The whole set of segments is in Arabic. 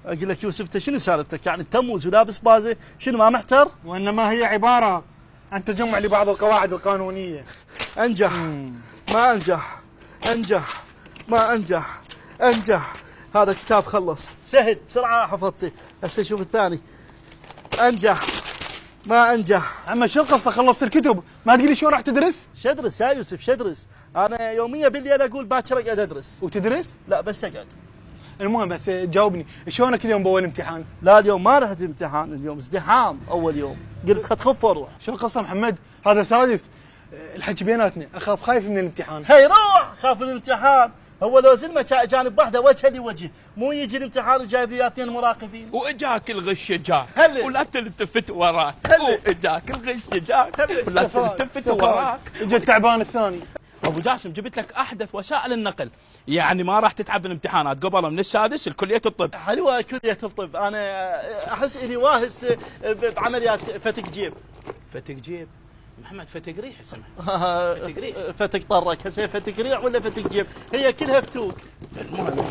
اقول لك يوسف انت شنو سالفتك؟ يعني تموز ولابس بازه، شنو ما محتر؟ وانما هي عباره عن تجمع لبعض القواعد القانونيه. انجح ما انجح، انجح ما انجح، انجح. هذا كتاب خلص سهل بسرعه حفظته. هسه شوف الثاني. انجح ما انجح. اما شو القصه؟ خلصت الكتب ما تقول لي شلون راح تدرس؟ شدرس يا يوسف شدرس. انا يوميا بالليل اقول باكر اقعد ادرس. وتدرس؟ لا بس اقعد. المهم بس جاوبني، شلونك اليوم باول امتحان؟ لا اليوم ما رحت امتحان، اليوم ازدحام اول يوم، قلت خد خف واروح. شو القصه محمد؟ هذا سادس، الحكي بيناتنا، اخاف خايف من الامتحان. هي روح خاف من الامتحان. هو لو زلمه جانب واحده وجه لوجه، مو يجي الامتحان وجايب لي اثنين مراقبين. واجاك الغش جاك هلا. ولا تلتفت وراك. هلا. واجاك الغش جاك ولا تلتفت وراك. اجى التعبان الثاني. ابو جاسم جبت لك احدث وسائل النقل، يعني ما راح تتعب بالامتحانات. قبل من السادس لكليه الطب. حلوه كليه الطب. انا احس اني واهس بعمليات فتك جيب. فتك جيب محمد، فتك ريح اسمه. فتك ريح، فتك طرك. هسه فتك ريح ولا فتك جيب؟ هي كلها فتوك. المهم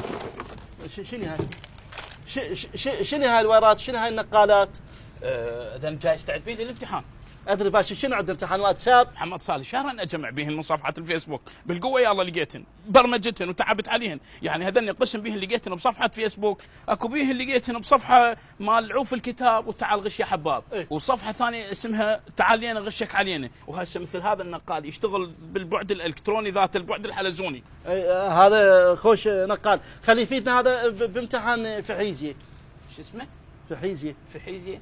شنو هاي؟ شنو هاي الورات؟ شنو هاي النقالات؟ اذا جاي استعد بيه للامتحان. ادري باشا شنو عندنا امتحان واتساب؟ محمد صالح شهرا اجمع بهن من صفحات الفيسبوك بالقوه، يلا لقيتهن برمجتهن وتعبت عليهن. يعني هذني قسم بهن لقيتهن بصفحه فيسبوك، اكو بهن لقيتهن بصفحه مال عوف الكتاب وتعال غش يا حباب، إيه؟ وصفحه ثانيه اسمها تعال لينا غشك علينا. وهسه مثل هذا النقال يشتغل بالبعد الالكتروني ذات البعد الحلزوني. هذا خوش نقال. خلي يفيدنا هذا بامتحان فحيزيه. شو اسمه؟ فحيزيه. فحيزيه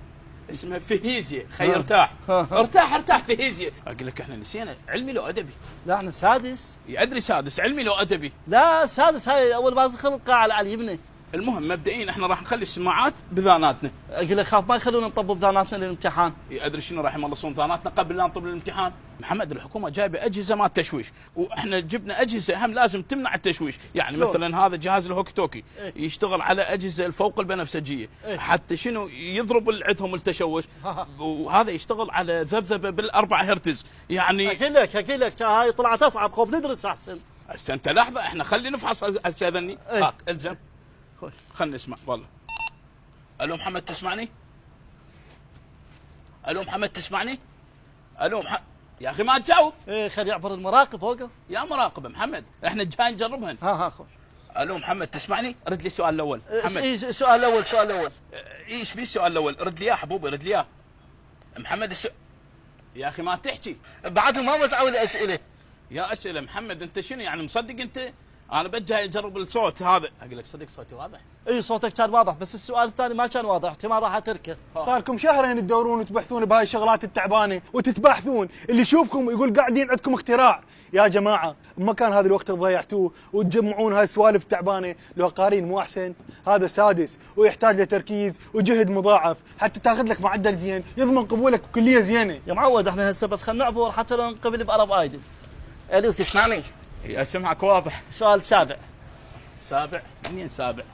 اسمها فيزياء. خي ارتاح ارتاح فيزياء. اقول لك احنا نسينا علمي لو ادبي. لا احنا سادس. ادري سادس، علمي لو ادبي. لا سادس هاي اول ما تدخل القاعه على يبني. المهم مبدئيا احنا راح نخلي السماعات بذاناتنا. اقول لك خاف ما يخلونا نطبب ذاناتنا للامتحان. ادري شنو راح يملصون ذاناتنا قبل لا نطب الامتحان. محمد الحكومه جايبه اجهزه مال تشويش، واحنا جبنا اجهزه هم لازم تمنع التشويش. يعني شو؟ مثلا هذا جهاز الهوكي توكي يشتغل على اجهزه الفوق البنفسجيه حتى شنو يضرب عندهم التشوش. وهذا يشتغل على ذبذبه بالاربع هرتز. يعني اقول لك هاي طلعت اصعب، خوف ندرس احسن. هسه انت لحظه، احنا خلي نفحص هسه هذني. هاك الزم خوش. خلنا نسمع والله. الو محمد تسمعني؟ الو محمد تسمعني؟ الو يا اخي ما تجاوب. ايه خلي يعبر المراقب. وقف يا مراقب محمد، احنا جاي نجربهن. ها خوش. الو محمد تسمعني؟ رد لي السؤال الاول. محمد السؤال الاول. ايش بيه السؤال الاول؟ رد لي اياه حبوبي، رد لي اياه. محمد يا اخي ما تحكي بعد ما وزعوا لي اسئله. يا اسئله محمد، انت شنو يعني مصدق انت؟ انا جاي اجرب الصوت هذا. اقول لك صدق صوتي واضح؟ اي صوتك كان واضح، بس السؤال الثاني ما كان واضح، احتمال راح اتركه. صار لكم شهرين تدورون وتبحثون بهاي الشغلات التعبانه وتتباحثون، اللي يشوفكم يقول قاعدين عندكم اختراع. يا جماعه بمكان هذا الوقت ضيعتوه وتجمعون هاي السوالف التعبانه، لو قارين مو احسن؟ هذا سادس ويحتاج لتركيز وجهد مضاعف حتى تاخذ لك معدل زين يضمن قبولك بكليه زينه. يا معود احنا هسه بس خلينا نعبر حتى لو نقبل بأرب ايدن. الو تسمعني؟ اسمعك واضح. سؤال سابع. سابع؟ منين سابع؟